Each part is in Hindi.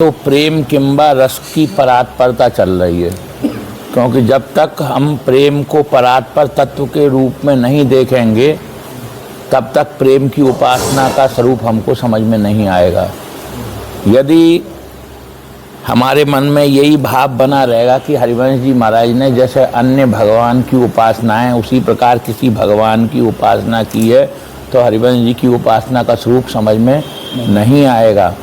तो प्रेम किंबा रस की परात्परता चल रही है, क्योंकि जब तक हम प्रेम को परात्पर तत्व के रूप में नहीं देखेंगे तब तक प्रेम की उपासना का स्वरूप हमको समझ में नहीं आएगा। यदि हमारे मन में यही भाव बना रहेगा कि हरिवंश जी महाराज ने जैसे अन्य भगवान की उपासनाएं उसी प्रकार किसी भगवान की उपासना की है, तो हरिवंश जी की उपासना का स्वरूप समझ में नहीं आएगा।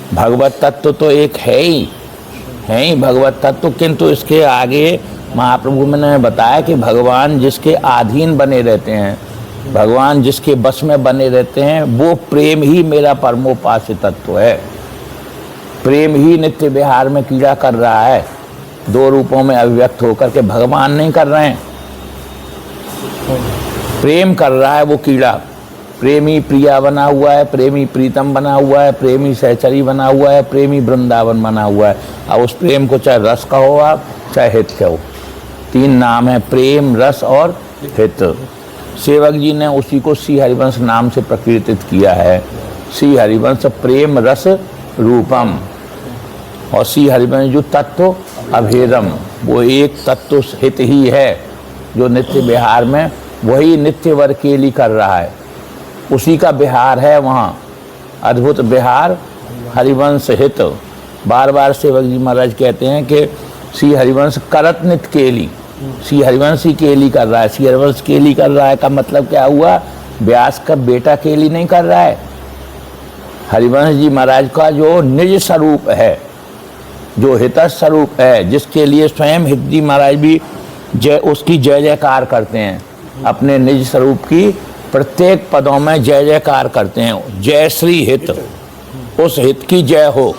भगवत तत्व तो एक है ही भगवत तत्व, किंतु इसके आगे महाप्रभु ने बताया कि भगवान जिसके अधीन बने रहते हैं, भगवान जिसके बस में बने रहते हैं, वो प्रेम ही मेरा परमोपास्य तत्व है। प्रेम ही नित्य विहार में कीड़ा कर रहा है, दो रूपों में अभिव्यक्त होकर के। भगवान नहीं कर रहे हैं, प्रेम कर रहा है वो कीड़ा। प्रेमी प्रिया बना हुआ है, प्रेमी प्रीतम बना हुआ है, प्रेमी सहचरी बना हुआ है, प्रेमी वृंदावन बना हुआ है। अब उस प्रेम को चाहे रस कहो आप, चाहे हित कहो, तीन नाम है, प्रेम, रस और हित। सेवक जी ने उसी को श्री हरिवंश नाम से प्रकीर्तित किया है। श्री हरिवंश प्रेम रस रूपम, और श्री हरिवंश जो तत्व अभेदम, वो एक तत्व हित ही है जो नित्य विहार में वही नित्य वर्केली कर रहा है, उसी का विहार है वहाँ। अद्भुत विहार हरिवंश हित। बार बार सेवक जी महाराज कहते हैं कि श्री हरिवंश करत नित्य केली, श्री हरिवंश ही केली कर रहा है। श्री हरिवंश केली कर रहा है का मतलब क्या हुआ? व्यास का बेटा केली नहीं कर रहा है। हरिवंश जी महाराज का जो निज स्वरूप है, जो हित स्वरूप है, जिसके लिए स्वयं हित जी महाराज भी उसकी जय जयकार करते हैं, अपने निज स्वरूप की प्रत्येक पदों में जय जयकार करते हैं। जय श्री हित, उस हित की जय हो,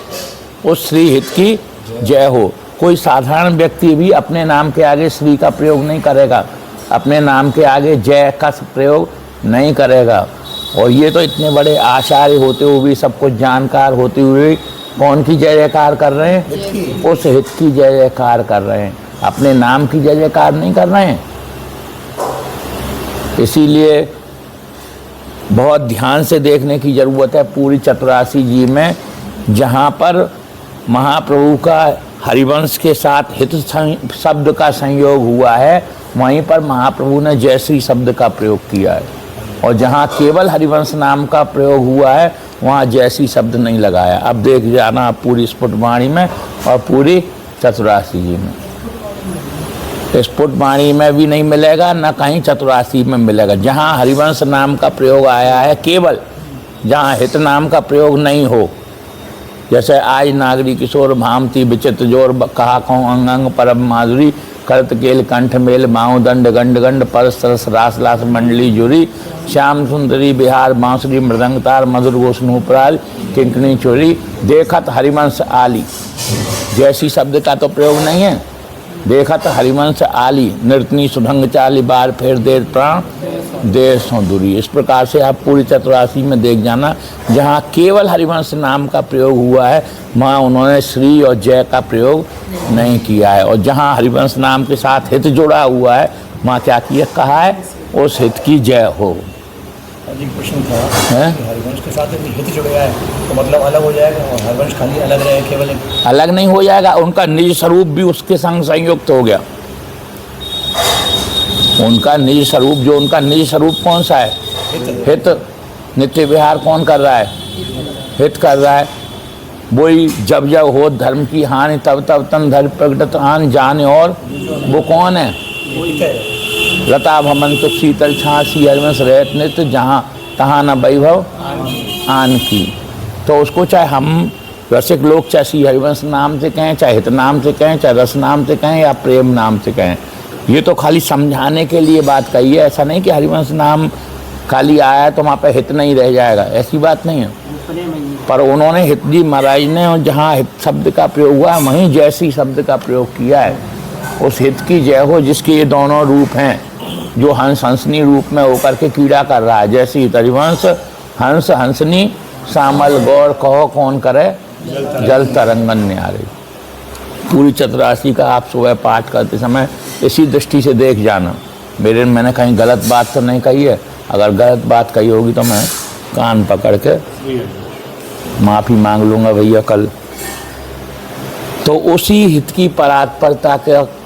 उस श्री हित की जय हो। कोई साधारण व्यक्ति भी अपने नाम के आगे श्री का प्रयोग नहीं करेगा, अपने नाम के आगे जय का प्रयोग नहीं करेगा। और ये तो इतने बड़े आचार्य होते हुए भी, सब कुछ जानकार होते हुए कौन की जय जयकार कर रहे हैं? उस हित की जय जयकार कर रहे हैं, अपने नाम की जय जयकार नहीं कर रहे हैं। इसीलिए बहुत ध्यान से देखने की ज़रूरत है पूरी चतुरासी जी में। जहाँ पर महाप्रभु का हरिवंश के साथ हित शब्द का संयोग हुआ है, वहीं पर महाप्रभु ने जय श्री शब्द का प्रयोग किया है। और जहाँ केवल हरिवंश नाम का प्रयोग हुआ है, वहाँ जय श्री शब्द नहीं लगाया। अब देख जाना पूरी स्फुटवाणी में और पूरी चतुरासी जी में। स्फुटवाणी में भी नहीं मिलेगा, न कहीं चतुरासी में मिलेगा। जहाँ हरिवंश नाम का प्रयोग आया है केवल, जहाँ हित नाम का प्रयोग नहीं हो, जैसे आज नागरी किशोर भामती विचित्र जोर कहा कहूँ अंग अंग परम माधुरी, करत केल कंठ मेल माऊ दंड गंड गंड पर सरस रास लास मंडली जुरी, श्याम सुंदरी बिहार बांसुरी मृदंगतार मधुर गोष्णुपराल किंकनी चोरी, देखत हरिवंश आली। जैसी शब्द का तो प्रयोग नहीं है। देखत हरिवंश आली, नृतनी सुभंग चाली, बार फेर देर प्राण देर सो दूरी। इस प्रकार से आप पूरी चतुरासी में देख जाना, जहाँ केवल हरिवंश नाम का प्रयोग हुआ है, वहाँ उन्होंने श्री और जय का प्रयोग नहीं किया है। और जहाँ हरिवंश नाम के साथ हित जुड़ा हुआ है, वहाँ क्या किया कहा है? उस हित की जय हो। प्रश्न था, हरिवंश के साथ हित जुड़ गया है तो मतलब अलग हो जाएगा, और हरिवंश खाली अलग रहे केवल अलग नहीं हो जाएगा, उनका निज स्वरूप भी उसके संग संयुक्त हो गया। उनका निज स्वरूप, जो उनका निज स्वरूप कौन सा है? हित। नित्य विहार कौन कर रहा है? हित कर रहा है। वही जब जब हो धर्म की हानि, तब तब तन धर्म प्रगटत आन जाने। और वो कौन है? लता भमन तो शीतल छासी हरिवंश रहत नित्य, जहाँ तहाँ न वैभव आन की। तो उसको चाहे हम रसिक लोग चाहे श्री हरिवंश नाम से कहें, चाहे हित नाम से कहें, चाहे रस नाम से कहें, या प्रेम नाम से कहें, ये तो खाली समझाने के लिए बात कही है। ऐसा नहीं कि हरिवंश नाम खाली आया तो वहाँ पे हित नहीं रह जाएगा, ऐसी बात नहीं है। पर उन्होंने हित जी महाराज ने जहाँ हित शब्द का प्रयोग हुआ, वहीं जय श्री शब्द का प्रयोग किया है। उस हित की जय हो जिसके ये दोनों रूप हैं, जो हंस हंसनी रूप में होकर के कीड़ा कर रहा है। जैसे हरिवंश हंस हंसनी सामल गौर कहो कौन करे, जल तरंगन न्यारे। पूरी चतुरासी का आप सुबह पाठ करते समय इसी दृष्टि से देख जाना। मैंने कहीं गलत बात तो नहीं कही है। अगर गलत बात कही होगी तो मैं कान पकड़ के माफ़ी मांग लूँगा भैया, कल तो उसी हित की परात्परता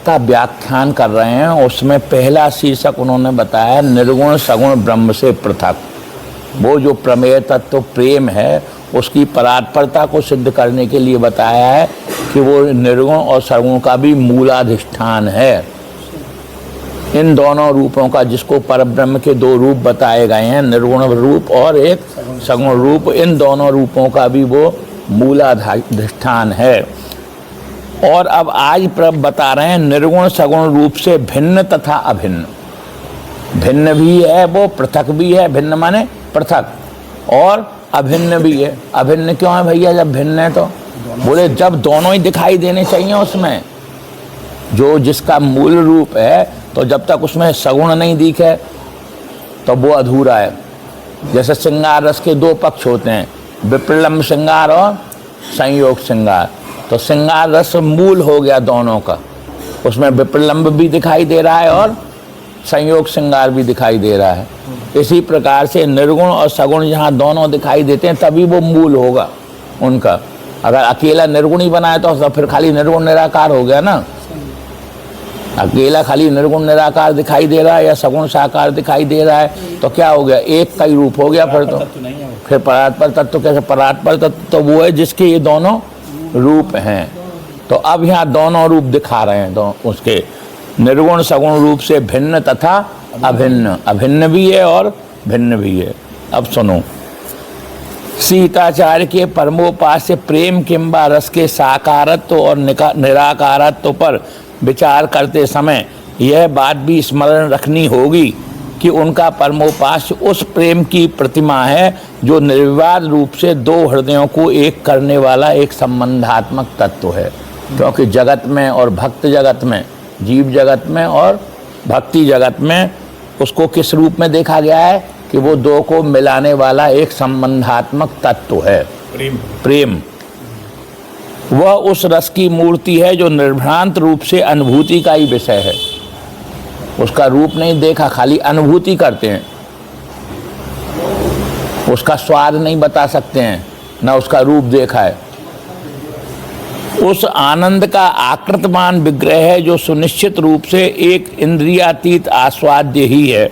का व्याख्यान कर रहे हैं। उसमें पहला शीर्षक उन्होंने बताया निर्गुण सगुण ब्रह्म से पृथक। वो जो प्रमेय तत्व प्रेम है उसकी परात्परता को सिद्ध करने के लिए बताया है कि वो निर्गुण और सगुण का भी मूलाधिष्ठान है। इन दोनों रूपों का, जिसको परब्रह्म के दो रूप बताए गए हैं, निर्गुण रूप और एक सगुण रूप, इन दोनों रूपों का भी वो मूलाधिष्ठान है। और अब आज प्रभ बता रहे हैं निर्गुण सगुण रूप से भिन्न तथा अभिन्न। भिन्न भी है वो, पृथक भी है, भिन्न माने पृथक, और अभिन्न भी है। अभिन्न क्यों है भैया जब भिन्न है? तो बोले जब दोनों ही दिखाई देने चाहिए उसमें, जो जिसका मूल रूप है, तो जब तक उसमें सगुण नहीं दिखे तो वो अधूरा है। जैसे श्रृंगार रस के दो पक्ष होते हैं, विप्रलंब श्रृंगार और संयोग श्रृंगार। तो श्रृंगार रस मूल हो गया दोनों का, उसमें विप्रलंब भी दिखाई दे रहा है और संयोग श्रृंगार भी दिखाई दे रहा है। इसी प्रकार से निर्गुण और सगुण जहाँ दोनों दिखाई देते हैं तभी वो मूल होगा उनका। अगर अकेला निर्गुण ही बनाए तो फिर खाली निर्गुण निराकार हो गया ना। अकेला खाली निर्गुण निराकार दिखाई दे रहा है या सगुण साकार दिखाई दे रहा है तो क्या हो गया? एक का ही रूप हो गया फिर तो। फिर परात्पर तत्व कैसे? परात्पर तत्व तो वो है जिसके ये दोनों रूप हैं। तो अब यहाँ दोनों रूप दिखा रहे हैं, तो उसके निर्गुण सगुण रूप से भिन्न तथा अभिन्न। अभिन्न भी है और भिन्न भी है। अब सुनो, सीताचार्य के परमोपास्य प्रेम किंबा रस के साकारत्व और निराकारत्व पर विचार करते समय यह बात भी स्मरण रखनी होगी कि उनका परमोपास्य उस प्रेम की प्रतिमा है जो निर्विवाद रूप से दो हृदयों को एक करने वाला एक संबंधात्मक तत्व है। क्योंकि जगत में और भक्त जगत में, जीव जगत में और भक्ति जगत में उसको किस रूप में देखा गया है कि वो दो को मिलाने वाला एक संबंधात्मक तत्व है, प्रेम। वह उस रस की मूर्ति है जो निर्भ्रांत रूप से अनुभूति का ही विषय है। उसका रूप नहीं देखा, खाली अनुभूति करते हैं। उसका स्वाद नहीं बता सकते हैं, ना उसका रूप देखा है। उस आनंद का आकृतमान विग्रह है जो सुनिश्चित रूप से एक इंद्रियातीत आस्वाद्य ही है।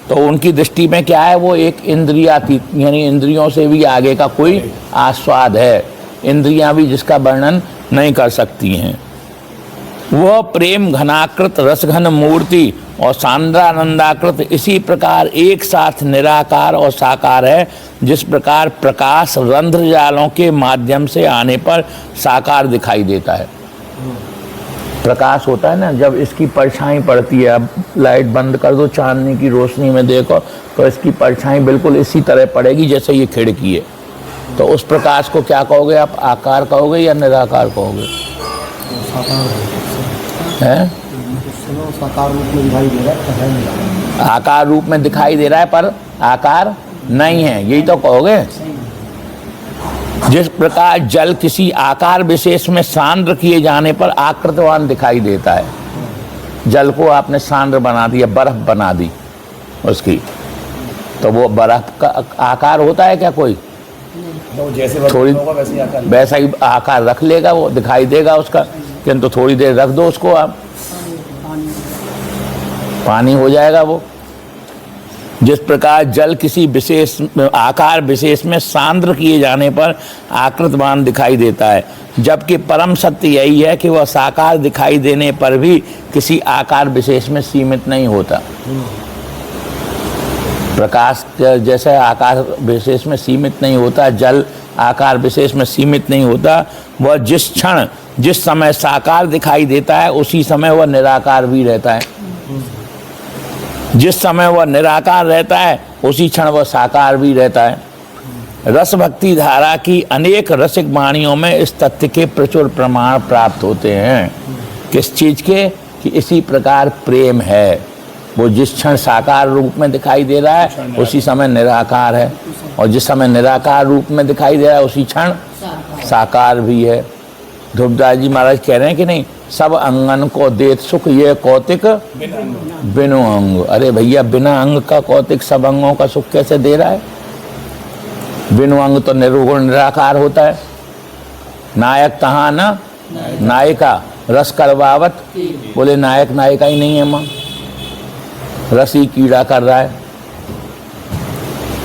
तो उनकी दृष्टि में क्या है? वो एक इंद्रियातीत, यानी इंद्रियों से भी आगे का कोई आस्वाद है। इंद्रियां भी जिसका वर्णन नहीं कर सकती हैं। वह प्रेम घनाकृत रसघन मूर्ति और सांद्रानंदाकृत इसी प्रकार एक साथ निराकार और साकार है, जिस प्रकार प्रकाश रंध्र जालों के माध्यम से आने पर साकार दिखाई देता है। प्रकाश होता है ना, जब इसकी परछाई पड़ती है, अब लाइट बंद कर दो, चांदनी की रोशनी में देखो तो इसकी परछाई बिल्कुल इसी तरह पड़ेगी जैसे ये खिड़की है। तो उस प्रकाश को क्या कहोगे आप? आकार कहोगे या निराकार कहोगे? है? साकार रूप में दिखाई दे रहा है, आकार रूप में दिखाई दे रहा है पर आकार नहीं है, यही तो कहोगे। जिस प्रकार जल किसी आकार विशेष में सांद्र किए जाने पर आकृतवान दिखाई देता है। जल को आपने सांद्र बना दिया, बर्फ बना दी उसकी, तो वो बर्फ का आकार होता है क्या कोई? जैसे थोड़ी वैसा ही आकार रख लेगा, वो दिखाई देगा उसका। किंतु थोड़ी देर रख दो उसको आप, पानी हो जाएगा वो। जिस प्रकार जल किसी विशेष आकार विशेष में सांद्र किए जाने पर आकृतवान दिखाई देता है, जबकि परम सत्य यही है कि वह साकार दिखाई देने पर भी किसी आकार विशेष में सीमित नहीं होता। प्रकाश जैसे आकार विशेष में सीमित नहीं होता, जल आकार विशेष में सीमित नहीं होता। वह जिस क्षण जिस समय साकार दिखाई देता है उसी समय वह निराकार भी रहता है। जिस समय वह निराकार रहता है उसी क्षण वह साकार भी रहता है। रस भक्ति धारा की अनेक रसिक वाणियों में इस तथ्य के प्रचुर प्रमाण प्राप्त होते हैं। किस चीज़ के? कि इसी प्रकार प्रेम है, वो जिस क्षण साकार रूप में दिखाई दे रहा है उसी समय निराकार है, और जिस समय निराकार रूप में दिखाई दे रहा है उसी क्षण साकार भी है। ध्रुवदास जी महाराज कह रहे हैं कि नहीं, सब अंगन को देत सुख ये कौतिक बिनु अंग। अरे भैया, बिना अंग का कौतिक सब अंगों का सुख कैसे दे रहा है? बिनु अंग तो निर्गुण निराकार होता है। नायक तहाँ न नायिका रस करवावत, बोले नायक नायिका ही नहीं है माँ, रस ही कीड़ा कर रहा है।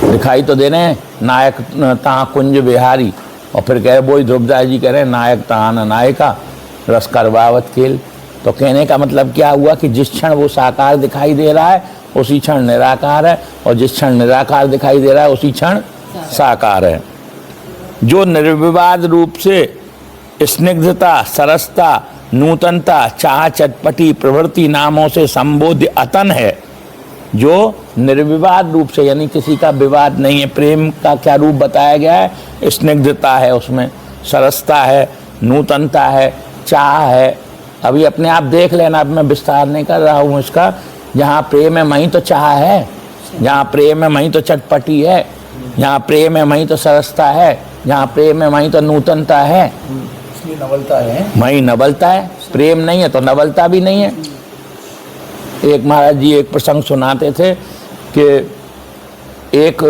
दिखाई तो दे रहे हैं नायक ता कुंज बिहारी, और फिर कह रहे वही ध्रुवदास जी कह रहे हैं नायक ता न नायिका रस करवावत खेल। तो कहने का मतलब क्या हुआ कि जिस क्षण वो साकार दिखाई दे रहा है उसी क्षण निराकार है, और जिस क्षण निराकार दिखाई दे रहा है उसी क्षण साकार है। जो निर्विवाद रूप से स्निग्धता, सरसता, नूतनता, चाह, चटपटी प्रवृत्ति नामों से संबोध्य अतन है, जो निर्विवाद रूप से यानी किसी का विवाद नहीं है। प्रेम का क्या रूप बताया गया है? स्निग्धता है, उसमें सरसता है, नूतनता है, चाह है। अभी अपने आप देख लेना, अब मैं विस्तार नहीं कर रहा हूँ इसका। जहाँ प्रेम है वहीं तो चाह है, जहाँ प्रेम है वहीं तो चटपटी है, जहाँ प्रेम है वहीं तो सरसता है, जहाँ प्रेम है वहीं तो नूतनता है, इसलिए नवलता है, वहीं नवलता है। प्रेम नहीं है तो नवलता भी नहीं है। एक महाराज जी एक प्रसंग सुनाते थे कि एक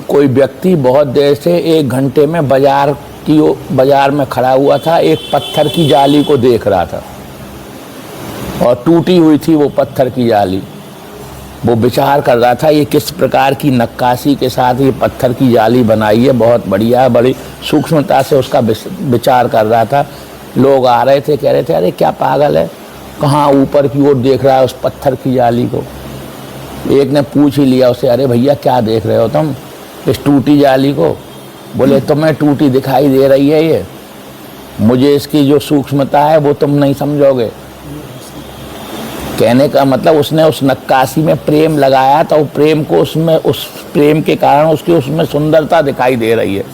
कोई व्यक्ति बहुत देर से 1 घंटे में बाजार में खड़ा हुआ था, एक पत्थर की जाली को देख रहा था और टूटी हुई थी वो पत्थर की जाली। वो विचार कर रहा था ये किस प्रकार की नक्काशी के साथ ये पत्थर की जाली बनाई है, बहुत बढ़िया, बड़ी सूक्ष्मता से उसका विचार कर रहा था। लोग आ रहे थे, कह रहे थे अरे क्या पागल है, कहाँ ऊपर की ओर देख रहा है उस पत्थर की जाली को। एक ने पूछ ही लिया उसे, अरे भैया क्या देख रहे हो तुम इस टूटी जाली को? बोले तुम्हें टूटी दिखाई दे रही है ये, मुझे इसकी जो सूक्ष्मता है वो तुम नहीं समझोगे। कहने का मतलब उसने उस नक्काशी में प्रेम लगाया तो प्रेम को उसमें, उस प्रेम के कारण उसकी उसमें सुंदरता दिखाई दे रही है,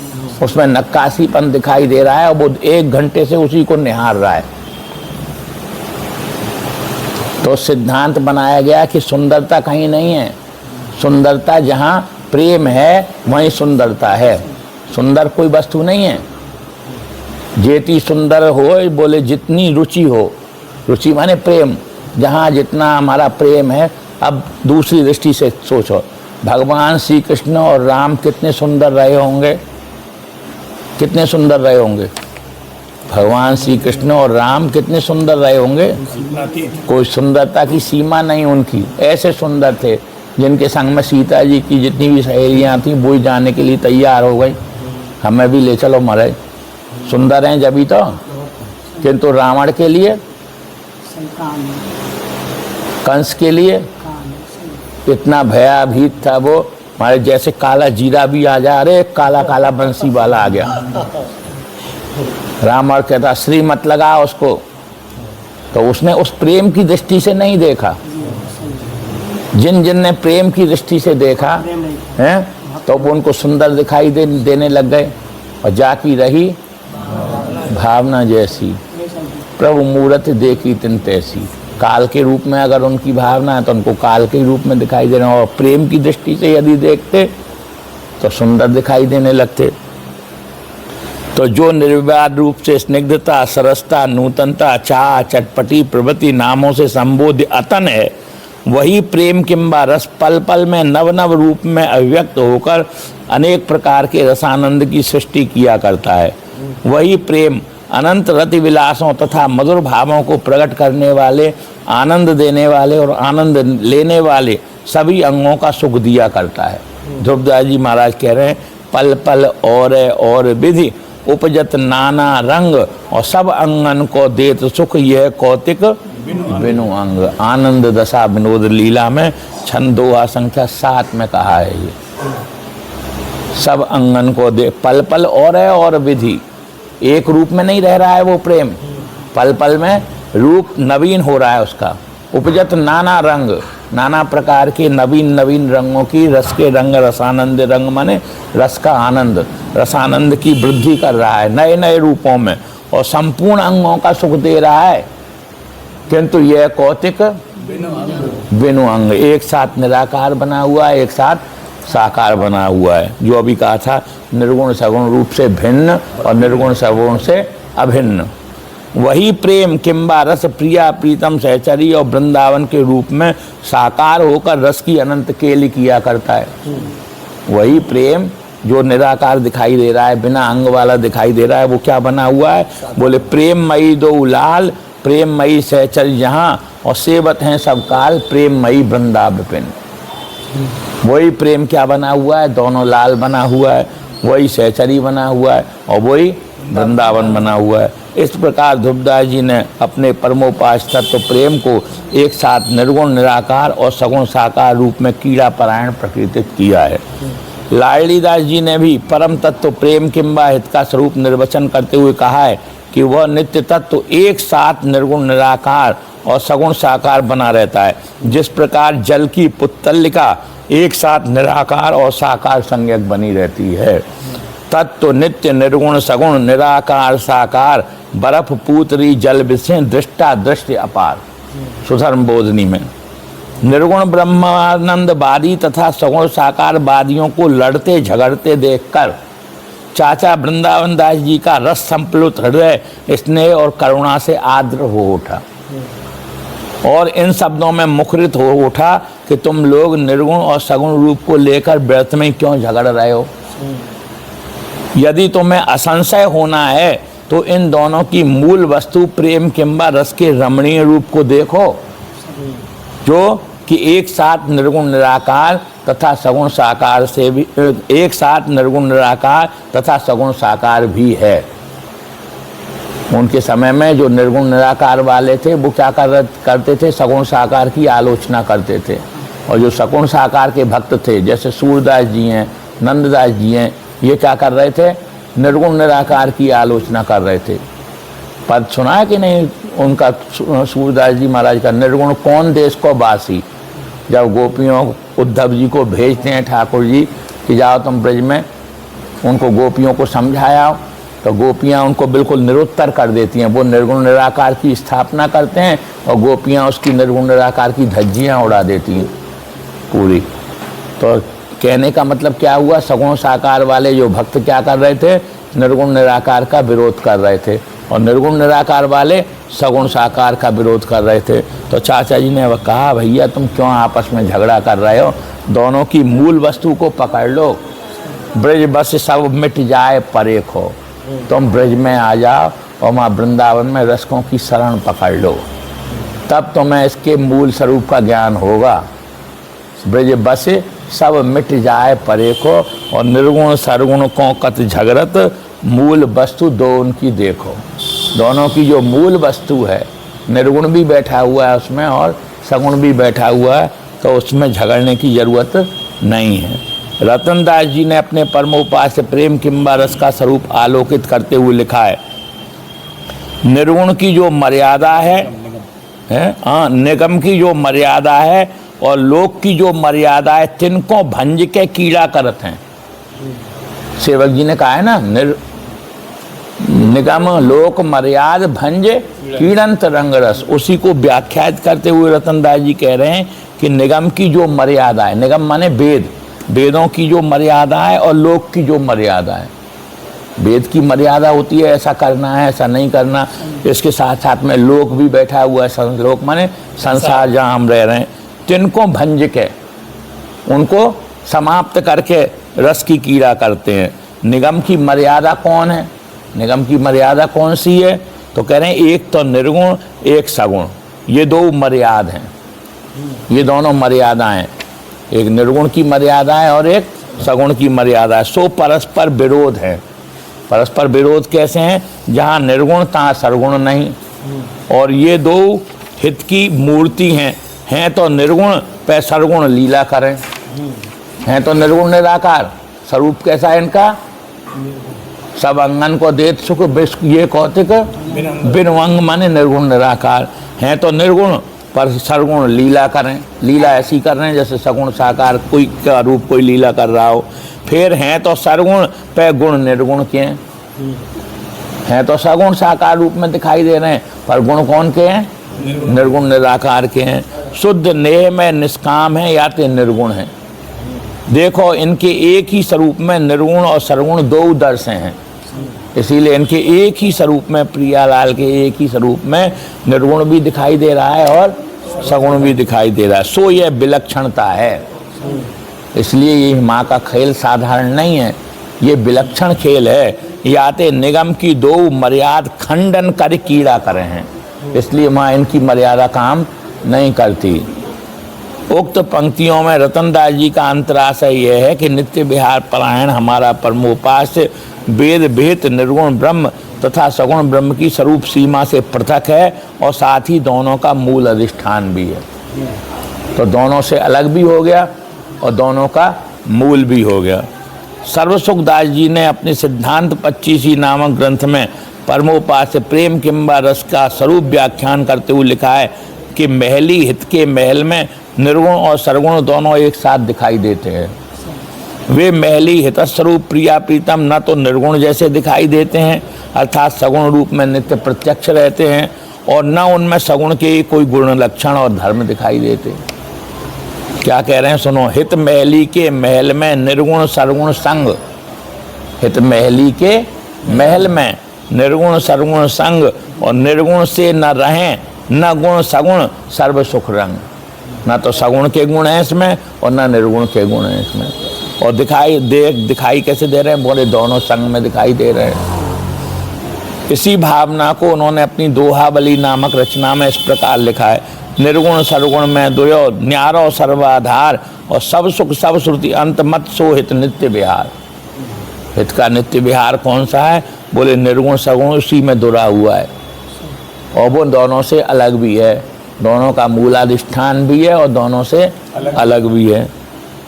उसमें नक्काशीपन दिखाई दे रहा है, और वो 1 घंटे से उसी को निहार रहा है। तो सिद्धांत बनाया गया कि सुंदरता कहीं नहीं है, सुंदरता जहाँ प्रेम है वहीं सुंदरता है, सुंदर कोई वस्तु नहीं है। जेती सुंदर हो, बोले जितनी रुचि हो, रुचि माने प्रेम, जहाँ जितना हमारा प्रेम है। अब दूसरी दृष्टि से सोचो, भगवान श्री कृष्ण और राम कितने सुंदर रहे होंगे, कितने सुंदर रहे होंगे। भगवान श्री कृष्ण और राम कितने सुंदर रहे होंगे, कोई सुंदरता की सीमा नहीं उनकी। ऐसे सुंदर थे जिनके संग में सीता जी की जितनी भी सहेलियाँ थीं वो जाने के लिए तैयार हो गई, हमें भी ले चलो महाराज, सुंदर हैं जभी तो। किंतु रावण के लिए, कंस के लिए इतना भयाभीत था वो, हमारे जैसे काला जीरा भी आ जा, अरे काला काला बंसी वाला आ गया। रावण कहता श्री मत लगा उसको, तो उसने उस प्रेम की दृष्टि से नहीं देखा। जिन जिन ने प्रेम की दृष्टि से देखा है तो वो उनको सुंदर दिखाई देने लग गए, और जाकी रही भावना जैसी, प्रभु मूर्त देखी तिन तैसी। काल के रूप में अगर उनकी भावना है तो उनको काल के रूप में दिखाई देना, और प्रेम की दृष्टि से यदि देखते तो सुंदर दिखाई देने लगते। तो जो निर्विवाद रूप से स्निग्धता, सरसता, नूतनता, चाह, चटपटी प्रवृत्ति नामों से संबोध्य अतन है, वही प्रेम किंबा रस पल पल में नव नव रूप में अभिव्यक्त होकर अनेक प्रकार के रसानंद की सृष्टि किया करता है। वही प्रेम अनंत रति विलासों तथा मधुर भावों को प्रकट करने वाले, आनंद देने वाले और आनंद लेने वाले सभी अंगों का सुख दिया करता है। ध्रुवदास जी महाराज कह रहे हैं, पल पल और विधि उपजत नाना रंग, और सब अंगन को देत सुख यह कौतिक बिनु अंग। आनंद दशा विनोद लीला में छंदोहा संख्या 7 में कहा है ये। सब अंगन को दे, पल पल और विधि, एक रूप में नहीं रह रहा है वो प्रेम, पल पल में रूप नवीन हो रहा है उसका। उपजत नाना रंग, नाना प्रकार के नवीन नवीन रंगों की, रस के रंग, रसानंद रंग माने रस का आनंद, रसानंद की वृद्धि कर रहा है नए नए रूपों में, और संपूर्ण अंगों का सुख दे रहा है। किंतु यह कौतिक बिनु अंग, एक साथ निराकार बना हुआ है, एक साथ साकार बना हुआ है। जो अभी कहा था, निर्गुण सगुण रूप से भिन्न और निर्गुण सगुण से अभिन्न। वही प्रेम किंबा रस प्रिया प्रीतम सहचरी और वृंदावन के रूप में साकार होकर रस की अनंत केली किया करता है। वही प्रेम जो निराकार दिखाई दे रहा है, बिना अंग वाला दिखाई दे रहा है, वो क्या बना हुआ है? बोले प्रेममयी दो लाल, प्रेममयी सहचर यहाँ, और सेवत हैं सब काल, प्रेममयी वृंदा विपिन। वही प्रेम क्या बना हुआ है? दोनों लाल बना हुआ है, वही सहचरी बना हुआ है, और वही वृंदावन बना हुआ है। इस प्रकार ध्रुवदास जी ने अपने परमोपास तत्व प्रेम को एक साथ निर्गुण निराकार और सगुण साकार रूप में कीड़ा परायण प्रकृतित किया है। लाडलीदास जी ने भी परम तत्व प्रेम किंबा हित का स्वरूप निर्वचन करते हुए कहा है कि वह नित्य तत्व एक साथ निर्गुण निराकार और सगुण साकार बना रहता है। जिस प्रकार जल की पुत्तलिका एक साथ निराकार और साकार संज्ञक बनी रहती है, तत्व नित्य निर्गुण सगुण निराकार साकार, बर्फ पूतरी जल विषय दृष्टा दृष्टि अपार। सुधर्म बोधनी में निर्गुण ब्रह्मानंद वादी तथा सगुण साकार वादियों को लड़ते झगड़ते देखकर चाचा वृंदावन दास जी का रस संप्लुत हृदय स्नेह और करुणा से आर्द्र हो उठा और इन शब्दों में मुखरित हो उठा कि तुम लोग निर्गुण और सगुण रूप को लेकर व्यर्थ में क्यों झगड़ रहे हो? यदि तुम्हें असंशय होना है तो इन दोनों की मूल वस्तु प्रेम किंबा रस के रमणीय रूप को देखो, जो कि एक साथ निर्गुण निराकार तथा सगुण साकार से भी एक साथ निर्गुण निराकार तथा सगुण साकार भी है। उनके समय में जो निर्गुण निराकार वाले थे वो क्या करते थे? सगुण साकार की आलोचना करते थे। और जो सगुण साकार के भक्त थे जैसे सूरदास जी हैं, नंददास जी हैं, ये क्या कर रहे थे? निर्गुण निराकार की आलोचना कर रहे थे। पद सुना है कि नहीं उनका, सूरदास जी महाराज का, निर्गुण कौन देश को बासी। जब गोपियों उद्धव जी को भेजते हैं ठाकुर जी कि जाओ तुम ब्रज में उनको गोपियों को समझाया, तो गोपियाँ उनको बिल्कुल निरुत्तर कर देती हैं। वो निर्गुण निराकार की स्थापना करते हैं और गोपियाँ उसकी निर्गुण निराकार की धज्जियाँ उड़ा देती हैं पूरी। तो कहने का मतलब क्या हुआ? सगुण साकार वाले जो भक्त क्या कर रहे थे? निर्गुण निराकार का विरोध कर रहे थे, और निर्गुण निराकार वाले सगुण साकार का विरोध कर रहे थे। तो चाचा जी ने कहा, भैया तुम क्यों आपस में झगड़ा कर रहे हो? दोनों की मूल वस्तु को पकड़ लो। ब्रज बस सब मिट जाए परेख हो, तुम ब्रज में आ जाओ और माँ वृंदावन में रसकों की शरण पकड़ लो, तब तुम्हें इसके मूल स्वरूप का ज्ञान होगा। ब्रज बस सब मिट जाए परेखो, और निर्गुण सरगुण को कत झगड़त, मूल वस्तु दो उनकी देखो। दोनों की जो मूल वस्तु है, निर्गुण भी बैठा हुआ है उसमें और सगुण भी बैठा हुआ है, तो उसमें झगड़ने की जरूरत नहीं है। रतनदास जी ने अपने परमोपास प्रेम किंबा रस का स्वरूप आलोकित करते हुए लिखा है, निर्गुण की जो मर्यादा है, निगम की जो मर्यादा है और लोक की जो मर्यादा है, तिनको भंज के कीड़ा करत हैं। सेवक जी ने कहा है ना, निगम लोक मर्याद भंज कीड़ंत रंग रस। उसी को व्याख्यात करते हुए रतनदास जी कह रहे हैं कि निगम की जो मर्यादा है, निगम माने वेद, वेदों की जो मर्यादा है और लोक की जो मर्यादा है। वेद की मर्यादा होती है ऐसा करना है, ऐसा नहीं करना। इसके साथ साथ में लोक भी बैठा हुआ है, लोक माने संसार जहाँ हम रह रहे हैं, तिनको भंज के उनको समाप्त करके रस की कीड़ा करते हैं। निगम की मर्यादा कौन है? निगम की मर्यादा कौन सी है? तो कह रहे हैं एक तो निर्गुण एक सगुण, ये दो मर्याद हैं, ये दोनों मर्यादाएं, एक निर्गुण की मर्यादा है और एक सगुण की मर्यादा है। सो परस्पर विरोध है। परस्पर विरोध कैसे हैं? जहाँ निर्गुण तहाँ सरगुण नहीं, और ये दो हित की मूर्ति हैं तो निर्गुण पे सरगुण लीला करें, हैं तो निर्गुण निराकार। स्वरूप कैसा है इनका? सब अंगन को देत सुख ये कौतिक बिन अंग माने निर्गुण निराकार। हैं तो निर्गुण पर सरगुण लीला करें। लीला ऐसी कर रहे हैं जैसे सगुण साकार कोई का रूप कोई लीला कर रहा हो। फिर हैं तो सरगुण पे गुण निर्गुण के हैं तो सगुण साकार रूप में दिखाई दे रहे हैं, पर गुण कौन के हैं? निर्गुण निराकार के हैं। शुद्ध नेह में निष्काम है या तो निर्गुण है। देखो इनके एक ही स्वरूप में निर्गुण और सरगुण दो दर्श हैं, इसीलिए इनके एक ही स्वरूप में, प्रियालाल के एक ही स्वरूप में निर्गुण भी दिखाई दे रहा है और सगुण भी दिखाई दे रहा है। सो यह विलक्षणता है। इसलिए ये माँ का खेल साधारण नहीं है। ये विलक्षण खेल है। याते निगम की दो मर्याद खंडन कर कीड़ा करे हैं, इसलिए वहाँ इनकी मर्यादा काम नहीं करती। उक्त पंक्तियों में रतनदास जी का अंतराशय यह है कि नित्य विहार परायण हमारा परमोपास्य वेद भेद निर्गुण ब्रह्म तथा सगुण ब्रह्म की स्वरूप सीमा से पृथक है और साथ ही दोनों का मूल अधिष्ठान भी है। तो दोनों से अलग भी हो गया और दोनों का मूल भी हो गया। सर्वसुखदास जी ने अपने सिद्धांत 25 नामक ग्रंथ में परमोपास्य प्रेम किंबा रस का स्वरूप व्याख्यान करते हुए लिखा है कि महली हित के महल में निर्गुण और सरगुण दोनों एक साथ दिखाई देते हैं। वे महली हित स्वरूप प्रिया प्रीतम न तो निर्गुण जैसे दिखाई देते हैं अर्थात सगुण रूप में नित्य प्रत्यक्ष रहते हैं और न उनमें सगुण के कोई गुण लक्षण और धर्म दिखाई देते। क्या कह रहे हैं सुनो। हित महली के महल में निर्गुण सरगुण संग, हित महली के महल में निर्गुण सरगुण संग और निर्गुण से न रहें न गुण सगुण सर्व सुख रंग। न तो सगुण के गुण हैं इसमें और न निर्गुण के गुण हैं इसमें। और दिखाई कैसे दे रहे हैं, बोले दोनों संग में दिखाई दे रहे हैं। इसी भावना को उन्होंने अपनी दोहावली नामक रचना में इस प्रकार लिखा है। निर्गुण सरगुण में दुयो न्यारो सर्वाधार और सब सुख सब श्रुति अंत मत सो हित नित्य विहार। हित का नित्य विहार कौन सा है, बोले निर्गुण सगुण उसी में दुरा हुआ है और वो दोनों से अलग भी है, दोनों का मूलाधिष्ठान भी है और दोनों से अलग भी है।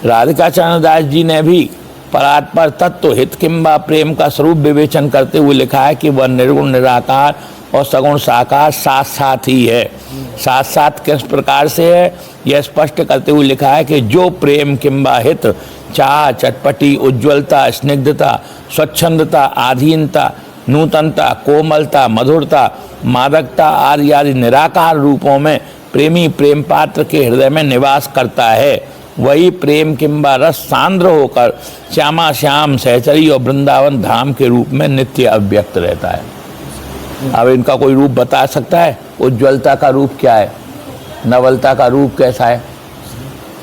राधिकाचरण दास जी ने भी परात्पर तत्व हित किंबा प्रेम का स्वरूप विवेचन करते हुए लिखा है कि वह निर्गुण निराकार और सगुण साकार साथ साथ ही है। साथ साथ किस प्रकार से है यह स्पष्ट करते हुए लिखा है कि जो प्रेम किंबा हित चाह चटपटी उज्ज्वलता स्निग्धता स्वच्छंदता आधीनता नूतनता कोमलता मधुरता मादकता आदि निराकार रूपों में प्रेमी प्रेम पात्र के हृदय में निवास करता है, वही प्रेम किंबा रस सांद्र होकर श्यामा श्याम सहचरी और वृंदावन धाम के रूप में नित्य अव्यक्त रहता है। अब इनका कोई रूप बता सकता है? उज्ज्वलता का रूप क्या है, नवलता का रूप कैसा है,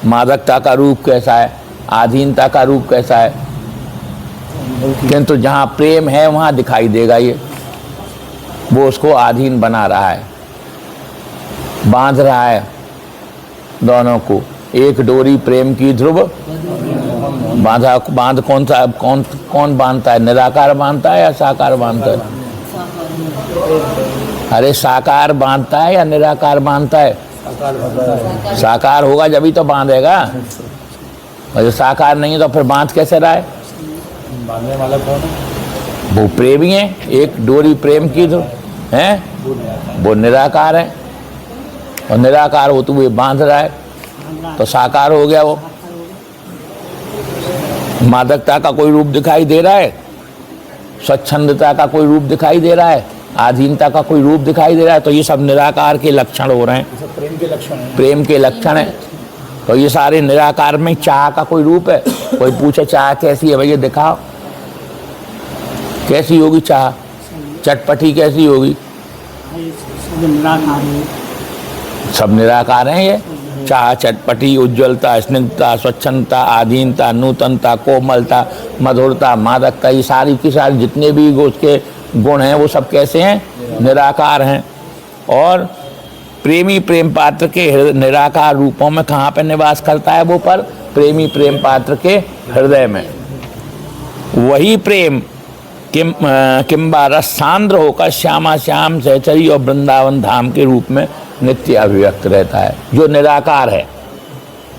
मादकता का रूप कैसा है, आधीनता का रूप कैसा है। किंतु जहाँ प्रेम है वहाँ दिखाई देगा ये, वो उसको आधीन बना रहा है, बांध रहा है दोनों को। एक डोरी प्रेम की ध्रुव बांध कौन बांधता है, निराकार बांधता है या साकार बांधता है? अरे साकार बांधता है या निराकार बांधता है? साकार होगा जब ही तो बांधेगा, और जो साकार नहीं है तो फिर बांध कैसे रहा है? बांधने वाला कौन है? वो प्रेमी है। एक डोरी प्रेम की ध्रुव है, वो निराकार है और निराकार होते हुए बांध रहा है तो साकार हो गया वो। मादकता का कोई रूप दिखाई दे रहा है, स्वच्छंदता का कोई रूप दिखाई दे रहा है, आधीनता का कोई रूप दिखाई दे रहा है, तो ये सब निराकार के लक्षण हो रहे हैं, प्रेम के लक्षण है। प्रेम के लक्षण है। तो ये सारे निराकार में चाह का कोई रूप है। कोई पूछे चाह कैसी है, भैया दिखाओ कैसी होगी चाह, चटपटी कैसी होगी? सब निराकार हैं ये। चाह चटपटी उज्ज्वलता स्निग्धता स्वच्छंदता आधीनता नूतनता कोमलता मधुरता मादकता, ये सारी की सारी जितने भी उसके गुण हैं वो सब कैसे हैं? निराकार हैं। और प्रेमी प्रेम पात्र के निराकार रूपों में कहाँ पे निवास करता है वो? पर प्रेमी प्रेम पात्र के हृदय में। वही प्रेम किंबा रस सांद्र होकर श्यामा श्याम सहचरी और वृंदावन धाम के रूप में नित्य अभिव्यक्त रहता है। जो निराकार है,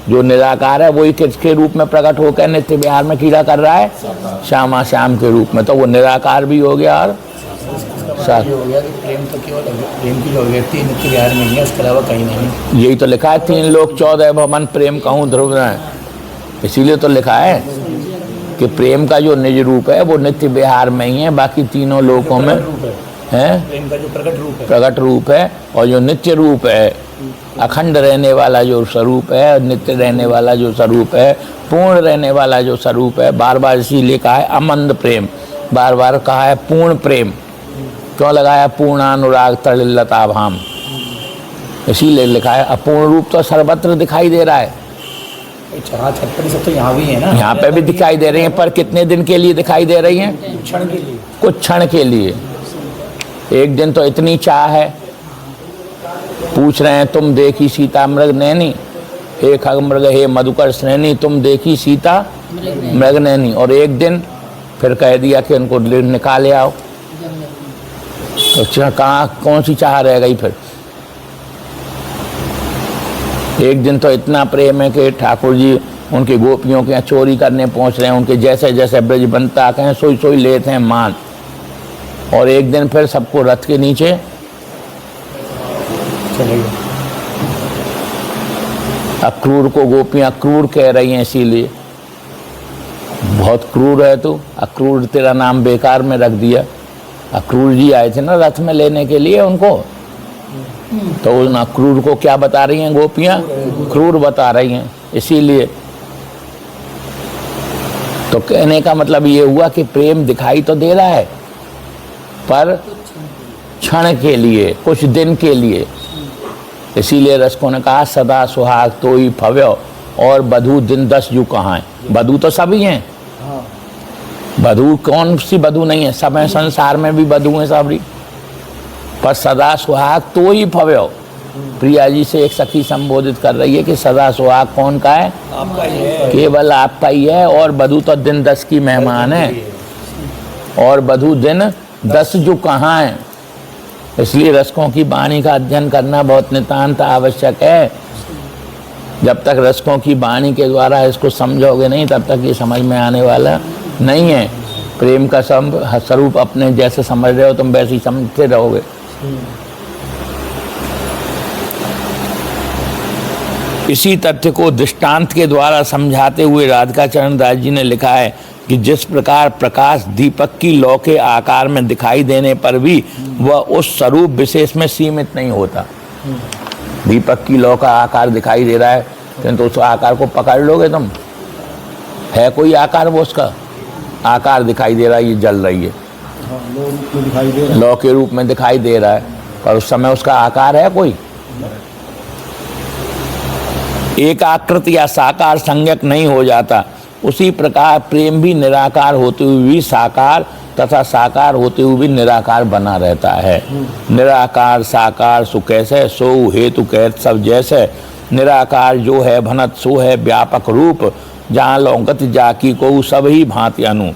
जो निराकार है वही किसके रूप में प्रकट होकर नित्य विहार में कीड़ा कर रहा है? श्यामा श्याम के रूप में। तो वो निराकार भी हो गया और साथ हो गया कि प्रेम तो केवल प्रेम की जो अभिव्यक्ति नित्य विहार में ही है, उसके अलावा कहीं नहीं। यही तो लिखा है 3 लोक 14 भवन प्रेम कहूँ ध्रुव है। इसीलिए तो लिखा है कि प्रेम का जो निज रूप है वो नित्य विहार में ही है, बाकी तीनों लोकों में है प्रेम का जो प्रकट रूप है। और जो नित्य रूप है, अखंड रहने वाला जो स्वरूप है, नित्य रहने वाला जो स्वरूप है, पूर्ण रहने वाला जो स्वरूप है, बार बार इसीलिए कहा है अमंद प्रेम, बार बार कहा है पूर्ण प्रेम। क्यों लगाया? पूर्णानुराग तड़िल्लता भाम, इसीलिए लिखा है। अपूर्ण रूप तो सर्वत्र दिखाई दे रहा है, अच्छा, हाँ, छटपटी सब तो यहाँ भी है ना, यहाँ पे भी दिखाई दे रही हैं, पर कितने दिन के लिए दिखाई दे रही हैं? क्षण के लिए। कुछ क्षण के लिए। एक दिन तो इतनी चाह है, पूछ रहे हैं तुम देखी सीता मृग नैनी, हे खग मृग हे मधुकर श्रेणी, तुम देखी सीता मृग नैनी। और एक दिन फिर कह दिया कि उनको निकाले आओ, तो कहाँ कौन सी चाह रह गई फिर? एक दिन तो इतना प्रेम है कि ठाकुर जी उनकी गोपियों के यहाँ चोरी करने पहुंच रहे हैं, उनके जैसे जैसे ब्रज बनता कहें सोई सोई लेते हैं मान। और एक दिन फिर सबको रथ के नीचे चले गए। अक्रूर को गोपियां क्रूर कह रही हैं, इसीलिए बहुत क्रूर है तू, अक्रूर तेरा नाम बेकार में रख दिया। अक्रूर जी आए थे ना रथ में लेने के लिए उनको, तो उन अक्रूर को क्या बता रही हैं गोपियां? क्रूर बता रही हैं। इसीलिए तो कहने का मतलब ये हुआ कि प्रेम दिखाई तो दे रहा है, पर क्षण के लिए, कुछ दिन के लिए। इसीलिए रसिकों ने कहा सदा सुहाग तो ही भव्यो और बधू दिन 10 जू कहाँ है। बधू तो सभी हैं, बधू कौन सी बधू नहीं है, सब हैं, संसार में भी बधू हैं सबरी, पर सदा सुहाग तो ही भव्यो। प्रिया जी से एक सखी संबोधित कर रही है कि सदा सुहाग कौन का है? आपका ही है, केवल आपका ही है। और बधू तो दिन 10 की मेहमान है, और बधू दिन 10 जो कहाँ है। इसलिए रसिकों की वाणी का अध्ययन करना बहुत नितांत आवश्यक है। जब तक रसिकों की वाणी के द्वारा इसको समझोगे नहीं, तब तक ये समझ में आने वाला नहीं है। प्रेम का स्वरूप अपने जैसे समझ रहे हो तुम, वैसे ही समझते रहोगे। इसी तथ्य को दृष्टांत के द्वारा समझाते हुए राधिका चरण दास जी ने लिखा है कि जिस प्रकार प्रकाश दीपक की लौ के आकार में दिखाई देने पर भी वह उस स्वरूप विशेष में सीमित नहीं होता। दीपक की लौ का आकार दिखाई दे रहा है, किंतु उस आकार को पकड़ लोगे तुम, है कोई आकार? वो उसका आकार दिखाई दे रहा है, ये जल रही है, लौ के रूप में दिखाई दे रहा है, पर उस समय उसका आकार है कोई? एक आकृति या साकार संज्ञक नहीं हो जाता। उसी प्रकार प्रेम भी निराकार होते हुए भी साकार तथा साकार होते हुए भी निराकार बना रहता है। निराकार साकार सु कैसे सो हेतु कहत सब जैसे, निराकार जो है भनत सो है व्यापक रूप, जहाँ लौकत जाकी को सब ही भांति अनु,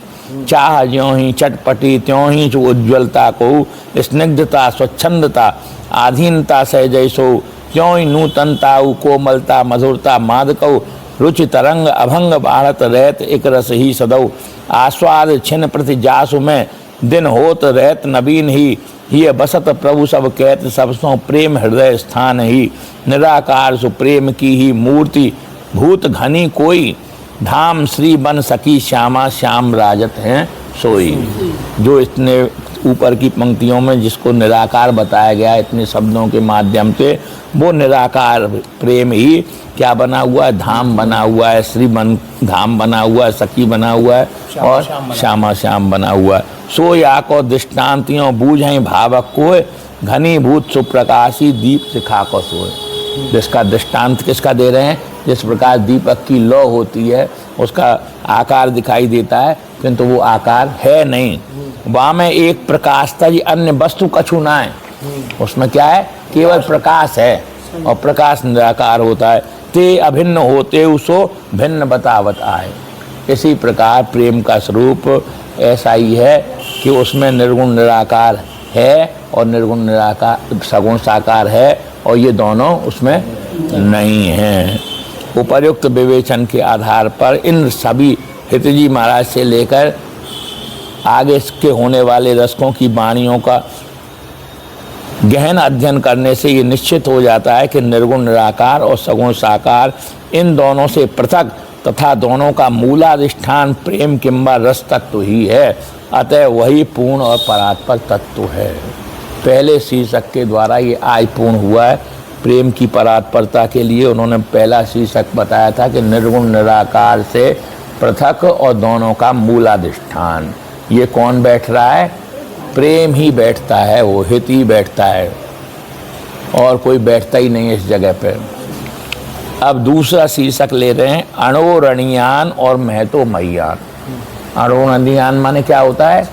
चाह ज्यों ही चटपटी त्यों ही उज्ज्वलता को, स्निग्धता स्वच्छंदता आधीनता सह जैसो, क्यों ही नूतनता कोमलता मधुरता मादकौ, रुचि तरंग अभंग बाढ़त रहत एक रस ही सदौ, आस्वाद छिन प्रति जासु में दिन होत रहत नवीन ही, ये बसत प्रभु सब कहत सबसों प्रेम हृदय स्थान ही, निराकार सुप्रेम की ही मूर्ति भूत घनी कोई, धाम श्री बन सकी श्यामा श्याम राजत हैं सोई। जो इतने ऊपर की पंक्तियों में जिसको निराकार बताया गया इतने शब्दों के माध्यम से, वो निराकार प्रेम ही क्या बना हुआ है? धाम बना हुआ है, श्री बन धाम बना हुआ है, सखी बना हुआ है, और श्यामा श्याम बना हुआ है। सो या को दृष्टांतियों बूझें भावक को, घनीभूत सुप्रकाशी दीप सिखा को सोए। जिसका दृष्टांत किसका दे रहे हैं? जिस प्रकार दीपक की लौ होती है, उसका आकार दिखाई देता है, किंतु वो आकार है नहीं। वहाँ में एक प्रकाश था जी, अन्य वस्तु कछु ना है। उसमें क्या है? केवल प्रकाश है, और प्रकाश निराकार होता है। ते अभिन्न होते उसो भिन्न बतावत आए। इसी प्रकार प्रेम का स्वरूप ऐसा ही है कि उसमें निर्गुण निराकार है और निर्गुण निराकार सगुण साकार है, और ये दोनों उसमें नहीं हैं। उपर्युक्त विवेचन के आधार पर इन सभी हितजी महाराज से लेकर आगे के होने वाले रसिकों की वाणियों का गहन अध्ययन करने से ये निश्चित हो जाता है कि निर्गुण निराकार और सगुण साकार इन दोनों से पृथक तथा दोनों का मूलाधिष्ठान प्रेम किंबा रस तत्व ही है। अतः वही पूर्ण और परात्पर तत्व है। पहले शीर्षक के द्वारा ये आज पूर्ण हुआ है। प्रेम की परात्परता के लिए उन्होंने पहला शीर्षक बताया था कि निर्गुण निराकार से पृथक और दोनों का मूलाधिष्ठान। ये कौन बैठ रहा है? प्रेम ही बैठता है, वो हित ही बैठता है, और कोई बैठता ही नहीं इस जगह पर। अब दूसरा शीर्षक ले रहे हैं अणोरणीयान और महतो महीयान। अणोरणीयान माने क्या होता है?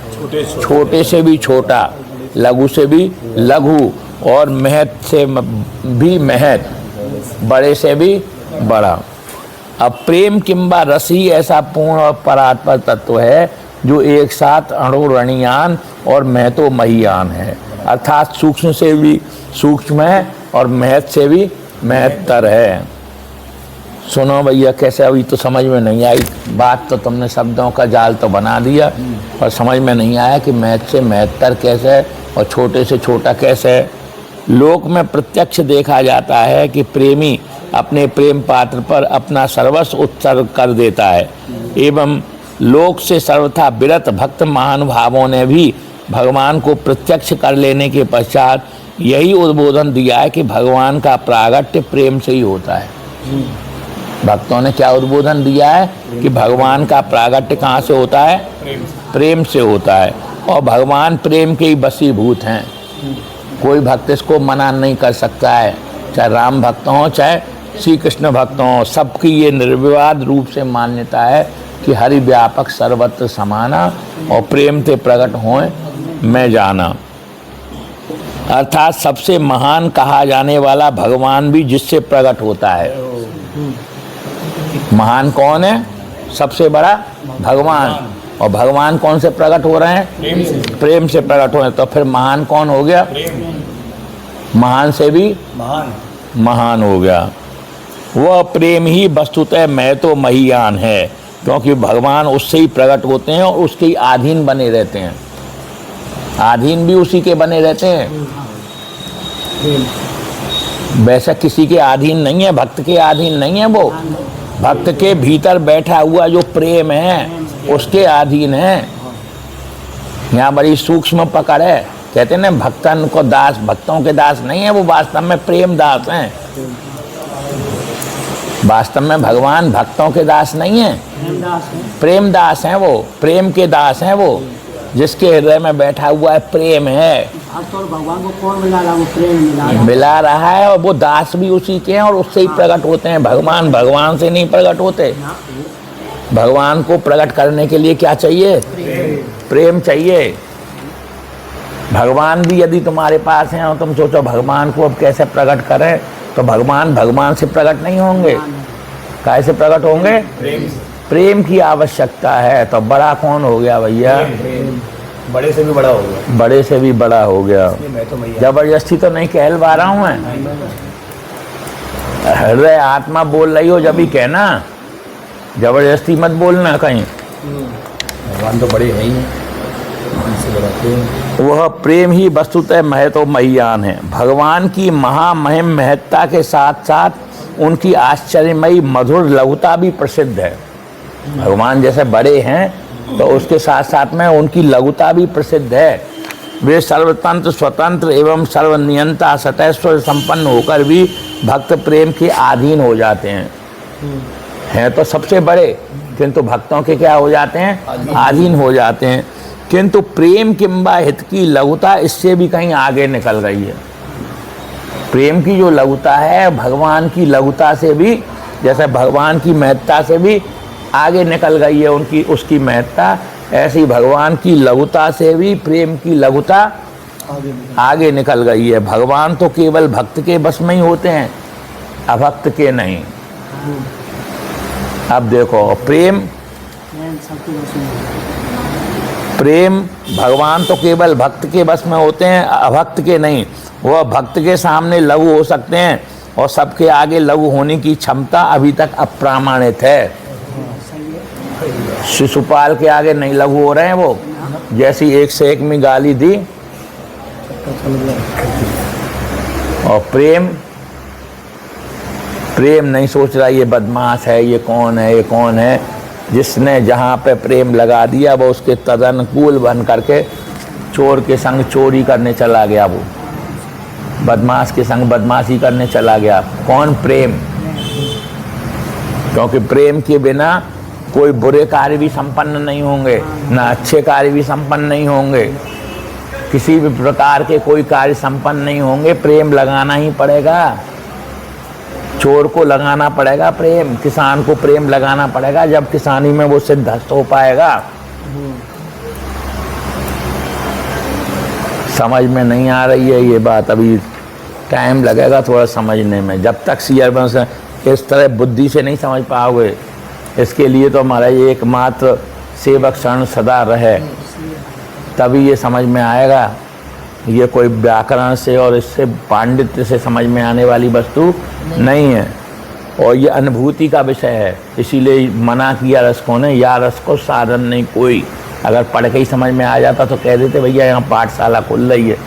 छोटे से भी छोटा, लघु से भी लघु, और महत से भी महत, बड़े से भी बड़ा। अब प्रेम किंबा रस ही ऐसा पूर्ण और परात्पर तत्व है जो एक साथ अणोरणीयान और महतो महीयान है, अर्थात सूक्ष्म से भी सूक्ष्म है और महत से भी महत्तर है। सुनो भैया, कैसे? अभी तो समझ में नहीं आई बात, तो तुमने शब्दों का जाल तो बना दिया, पर समझ में नहीं आया कि महत से महत्तर कैसे है और छोटे से छोटा कैसे है। लोक में प्रत्यक्ष देखा जाता है कि प्रेमी अपने प्रेम पात्र पर अपना सर्वस्व उत्सर्ग कर देता है, एवं लोक से सर्वथा विरत भक्त महानुभावों ने भी भगवान को प्रत्यक्ष कर लेने के पश्चात यही उद्बोधन दिया है कि भगवान का प्रागट्य प्रेम से ही होता है। भक्तों ने क्या उद्बोधन दिया है कि भगवान का प्रागट्य कहाँ से होता है? प्रेम से होता है, और भगवान प्रेम के ही वशीभूत हैं। कोई भक्त इसको मना नहीं कर सकता है, चाहे राम भक्त हों चाहे श्री कृष्ण भक्त हों, सबकी ये निर्विवाद रूप से मान्यता है कि हरि व्यापक सर्वत्र समाना और प्रेम से प्रकट होए मैं जाना। अर्थात सबसे महान कहा जाने वाला भगवान भी जिससे प्रकट होता है। महान कौन है? सबसे बड़ा भगवान। और भगवान कौन से प्रकट हो रहे हैं? प्रेम से प्रकट हो रहे हैं। तो फिर महान कौन हो गया? महान से भी महान हो गया। वह प्रेम ही वस्तुतः महतो महीयान है, क्योंकि भगवान उससे ही प्रकट होते हैं और उसके ही अधीन बने रहते हैं। अधीन भी उसी के बने रहते हैं। वैसा किसी के अधीन नहीं है, भक्त के अधीन नहीं है। वो भक्त के भीतर बैठा हुआ जो प्रेम है उसके अधीन है। यहाँ बड़ी सूक्ष्म पकड़ है। कहते हैं ना, भक्तन को दास, भक्तों के दास नहीं है, वो वास्तव में प्रेम दास हैं। वास्तव में भगवान भक्तों के दास नहीं है, प्रेम दास हैं। वो प्रेम के दास हैं। वो जिसके हृदय में बैठा हुआ है प्रेम है, भगवान को कौन मिला रहा? वो प्रेम मिला रहा है, और वो दास भी उसी के हैं और उससे ही प्रकट होते हैं। भगवान भगवान से नहीं प्रकट होते। भगवान को प्रकट करने के लिए क्या चाहिए? प्रेम चाहिए। भगवान भी यदि तुम्हारे पास हैं और तुम सोचो भगवान को अब कैसे प्रकट करें, तो भगवान भगवान से प्रकट नहीं होंगे। कैसे प्रकट होंगे? प्रेम की आवश्यकता है। तो बड़ा कौन हो गया भैया? बड़े से भी बड़ा हो गया। बड़े से भी बड़ा हो गया। मैं तो मैया जबरदस्ती तो नहीं कहलवा रहा हूँ मैं। हृदय आत्मा बोल रही हो जब ही कहना, जबरदस्ती मत बोलना कहीं। भगवान तो बड़े हैं ही, उनसे बड़ा प्रेम। वह प्रेम ही वस्तुतः महतो महीयान है। भगवान की महामहिम महत्ता के साथ साथ उनकी आश्चर्यमयी मधुर लघुता भी प्रसिद्ध है। भगवान जैसे बड़े हैं तो उसके साथ साथ में उनकी लघुता भी प्रसिद्ध है। वे सर्वतंत्र स्वतंत्र एवं सर्वनियंता सतैश्वर्य संपन्न होकर भी भक्त प्रेम के अधीन हो जाते हैं तो सबसे बड़े, किंतु भक्तों के क्या हो जाते हैं? अधीन हो जाते हैं। किंतु प्रेम किंबा हित की लघुता इससे भी कहीं आगे निकल गई है। प्रेम की जो लघुता है भगवान की लघुता से भी, जैसे भगवान की महत्ता से भी आगे निकल गई है उनकी उसकी महत्ता, ऐसी भगवान की लघुता से भी प्रेम की लघुता आगे निकल गई है। भगवान तो केवल भक्त के बस में ही होते हैं, अभक्त के नहीं। अब देखो, प्रेम भगवान तो केवल भक्त के बस में होते हैं, अभक्त के नहीं। वह भक्त के सामने लघु हो सकते हैं और सबके आगे लघु होने की क्षमता अभी तक अप्रामाणित है। शिशुपाल के आगे नहीं लघु हो रहे हैं वो, जैसी एक से एक में गाली दी। और प्रेम नहीं सोच रहा ये बदमाश है, ये कौन है, ये कौन है। जिसने जहाँ पे प्रेम लगा दिया वो उसके तदनुकूल बन करके चोर के संग चोरी करने चला गया, वो बदमाश के संग बदमाशी करने चला गया। कौन? प्रेम। क्योंकि प्रेम के बिना कोई बुरे कार्य भी संपन्न नहीं होंगे, ना अच्छे कार्य भी संपन्न नहीं होंगे, किसी भी प्रकार के कोई कार्य संपन्न नहीं होंगे। प्रेम लगाना ही पड़ेगा। चोर को लगाना पड़ेगा प्रेम, किसान को प्रेम लगाना पड़ेगा, जब किसानी में वो सिद्धस्त हो पाएगा। समझ में नहीं आ रही है ये बात, अभी टाइम लगेगा थोड़ा समझने में। जब तक सीयरबंश इस तरह बुद्धि से नहीं समझ पाओगे, इसके लिए तो हमारा ये एकमात्र सेवक शरण सदा रहे, तभी ये समझ में आएगा। ये कोई व्याकरण से और इससे पांडित्य से समझ में आने वाली वस्तु नहीं है, और ये अनुभूति का विषय है। इसीलिए मना किया रसकों ने, या रस को साधन नहीं कोई। अगर पढ़ के ही समझ में आ जाता तो कह देते भैया यहाँ पाठशाला खुल रही है,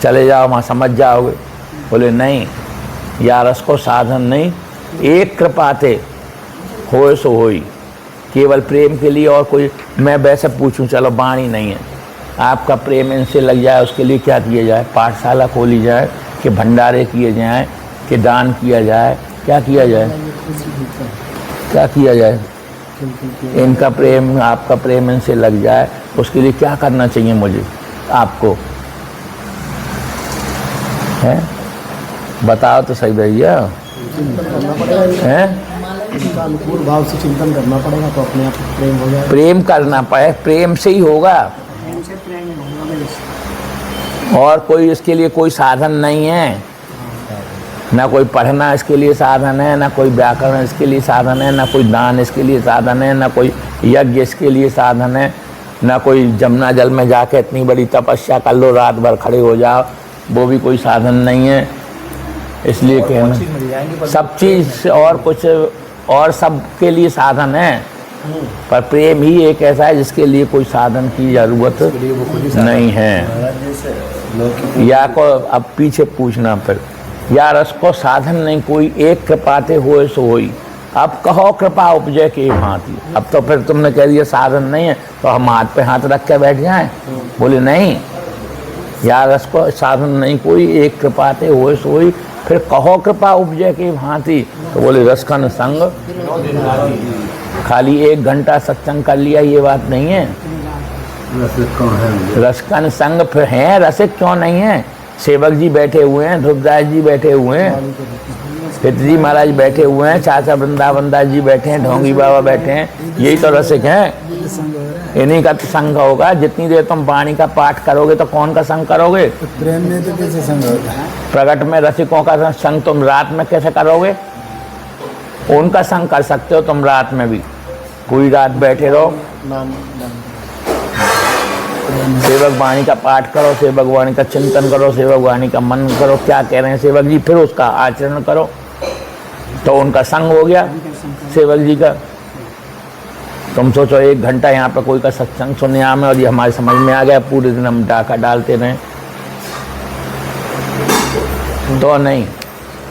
चले जाओ वहाँ समझ जाओगे। बोले नहीं, या रस को साधन नहीं, एक कृपाते होए सो होई, केवल प्रेम के लिए। और कोई मैं वैसे पूछूं, चलो वाणी नहीं है, आपका प्रेम इनसे लग जाए, उसके लिए क्या किया जाए? पाठशाला खोली जाए, कि भंडारे किए जाएं, कि दान किया जाए, क्या किया जाए? क्या किया जाए? इनका प्रेम, आपका प्रेम इनसे लग जाए, उसके लिए क्या करना चाहिए मुझे, आपको? हैं? बताओ तो सही भैया। हैं? अनुकूल भाव से चिंतन करना पड़ेगा तो अपने आप प्रेम हो जाएगा। प्रेम करना पड़े, प्रेम से ही होगा, और कोई इसके लिए कोई साधन नहीं है। ना कोई पढ़ना इसके लिए साधन है, ना कोई व्याकरण इसके लिए साधन है, ना कोई दान इसके लिए साधन है, ना कोई यज्ञ इसके लिए साधन है, ना कोई जमुना जल में जाके इतनी बड़ी तपस्या कर लो, रात भर खड़े हो जाओ, वो भी कोई साधन नहीं है। इसलिए कहना सब चीज़ और कुछ और सब के लिए साधन है, पर प्रेम ही एक ऐसा है जिसके लिए कोई साधन की जरूरत नहीं है। या को अब पीछे पूछना फिर, या रस को साधन नहीं कोई, एक कृपाते होए सो होई। अब कहो कृपा उपजय के भांति। अब तो फिर तुमने कह दिया साधन नहीं है, तो हम हाथ पे हाथ रख के बैठ जाएं? बोले नहीं, या रस को साधन नहीं कोई, एक कृपाते होए सो होई। फिर कहो कृपा उपजय के भांति, तो बोले रसकन संग। खाली 1 घंटा सत्संग कर लिया ये बात नहीं है। रसकन संग फिर हैं, रसिक क्यों नहीं है? सेवक जी बैठे हुए हैं, ध्रुवदास जी बैठे हुए हैं, पितजी महाराज बैठे हुए हैं, चाचा वृंदावन दास जी बैठे हैं, ढोंगी बाबा बैठे हैं, यही तो रसिक हैं। इन्हीं का तो संग होगा। जितनी देर तुम वाणी का पाठ करोगे तो कौन का संग करोगे? प्रेम में तो कैसे संग होता है? प्रकट में रसिकों का संग तुम रात में कैसे करोगे? उनका संग कर सकते हो तुम रात में भी, पूरी रात बैठे रहो, सेवक वाणी का पाठ करो, सेवक वाणी का चिंतन करो, सेवक वाणी का मनन करो, क्या कह रहे हैं सेवक जी, फिर उसका आचरण करो, तो उनका संग हो गया सेवक जी का। तुम सोचो 1 घंटा यहाँ पर कोई का सत्संग सुनने में, और ये हमारे समझ में आ गया, पूरे दिन हम डाका डालते रहें तो नहीं।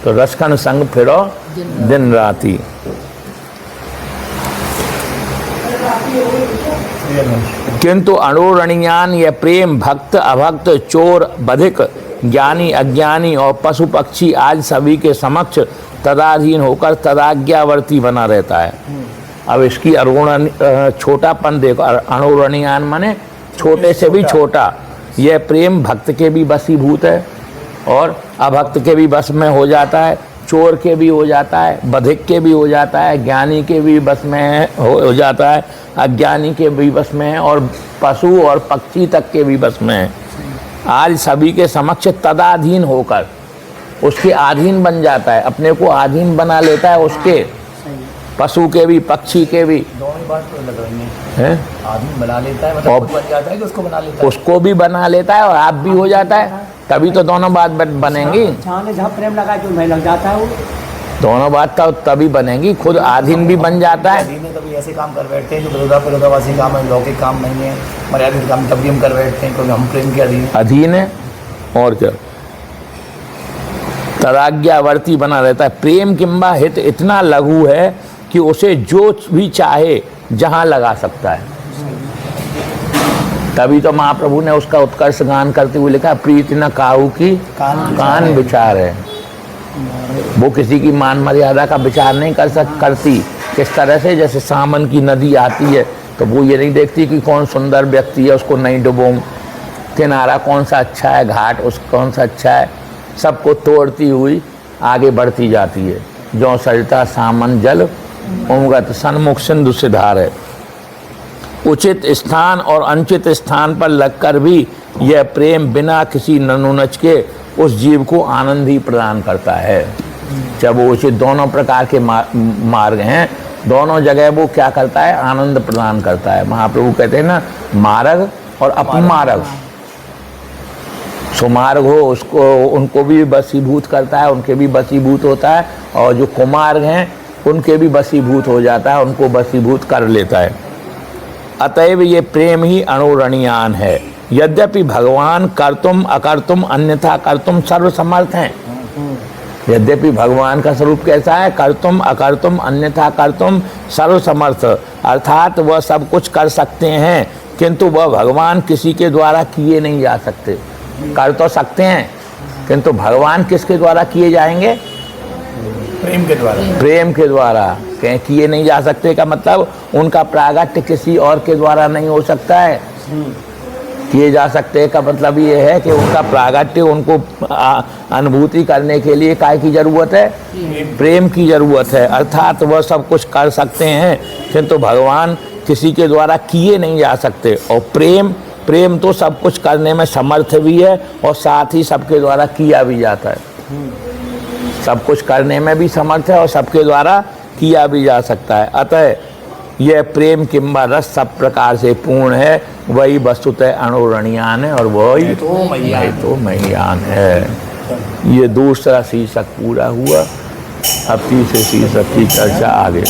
तो रसकन संग फिरो दिन राती। किंतु अणुरणियान यह प्रेम भक्त अभक्त चोर बधिक ज्ञानी अज्ञानी और पशु पक्षी आज सभी के समक्ष तदाधीन होकर तदाज्ञावर्ती बना रहता है। अब इसकी छोटापन देखो, अणुरणियान माने छोटे से भी छोटा। यह प्रेम भक्त के भी वशीभूत है और अभक्त के भी वश में हो जाता है, चोर के भी हो जाता है, बधिक के भी हो जाता है, ज्ञानी के भी वश में हो जाता है, अज्ञानी के भी वश में है, और पशु और पक्षी तक के भी वश में है। आज सभी के समक्ष तदाधीन होकर उसके अधीन बन जाता है, अपने को अधीन बना लेता है उसके, पशु के भी पक्षी के भी। दोनों बात तो लग रही है, आदमी बना लेता है, मतलब बन जाता है कि उसको बना लेता है, उसको भी बना लेता है और आप भी हो जाता है, तभी तो दोनों बात बनेंगी। जहाँ प्रेम लगा जो मैं लग जाता है वो दोनों बात का तभी बनेगी, खुद आधीन भी बन जाता है। अधीन है तभी ऐसे काम कर बैठते हैं जो विरोधाभासी काम है, लौकिक काम नहीं है, मर्यादित काम तभी हम कर बैठते हैं क्योंकि हम प्रेम के अधीन है। और क्या, तदाज्ञावर्ती बना रहता है। प्रेम किंबा हित इतना लघु है कि उसे जो भी चाहे जहाँ लगा सकता है। तभी तो महाप्रभु ने उसका उत्कर्ष गान करते हुए लिखा, प्रीति न काहू की कान विचार है। वो किसी की मान मर्यादा का विचार नहीं करती। किस तरह से, जैसे सामन की नदी आती है तो वो ये नहीं देखती कि कौन सुंदर व्यक्ति है उसको नहीं डुबोऊं, किनारा कौन सा अच्छा है, घाट उस कौन सा अच्छा है, सबको तोड़ती हुई आगे बढ़ती जाती है। जो सरिता सामन जल उमगत सन्मुख सिंधु सिधार है। उचित स्थान और अनुचित स्थान पर लगकर भी यह प्रेम बिना किसी ननुनच के उस जीव को आनंद ही प्रदान करता है। जब वो उचित दोनों प्रकार के मार्ग हैं, दोनों जगह वो क्या करता है, आनंद प्रदान करता है। महाप्रभु कहते हैं ना, मार्ग और अपमार्ग। सुमार्ग हो उसको, उनको भी वशीभूत करता है, उनके भी वशीभूत होता है, और जो कुमार्ग हैं उनके भी वशीभूत हो जाता है, उनको वशीभूत कर लेता है। अतएव ये प्रेम ही अणुरणीयान है। यद्यपि भगवान कर्तुम अकर्तुम अन्यथा कर्तुम सर्वसमर्थ हैं। यद्यपि भगवान का स्वरूप कैसा है, कर्तुम अकर्तुम अन्यथा कर्तुम सर्वसमर्थ, अर्थात वह सब कुछ कर सकते हैं, किंतु वह भगवान किसी के द्वारा किए नहीं जा सकते। कर तो सकते हैं, किंतु भगवान किसके द्वारा किए जाएंगे, प्रेम के द्वारा। प्रेम के द्वारा किए नहीं जा सकते का मतलब उनका प्रागट्य किसी और के द्वारा नहीं हो सकता है। किए जा सकते का मतलब ये है कि उनका प्रागट्य उनको अनुभूति करने के लिए काय की जरूरत है, प्रेम की जरूरत है। अर्थात वह सब कुछ कर सकते हैं, किंतु भगवान किसी के द्वारा किए नहीं जा सकते। और प्रेम तो सब कुछ करने में समर्थ भी है और साथ ही सबके द्वारा किया भी जाता है। सब कुछ करने में भी समर्थ है और सबके द्वारा किया भी जा सकता है। अतः यह प्रेम किंबा रस सब प्रकार से पूर्ण है, वही वस्तुतः अणुरणीयान है और वही तो महियान है। ये दूसरा शीर्षक पूरा हुआ। अब तीसरे शीर्षक की चर्चा आगे।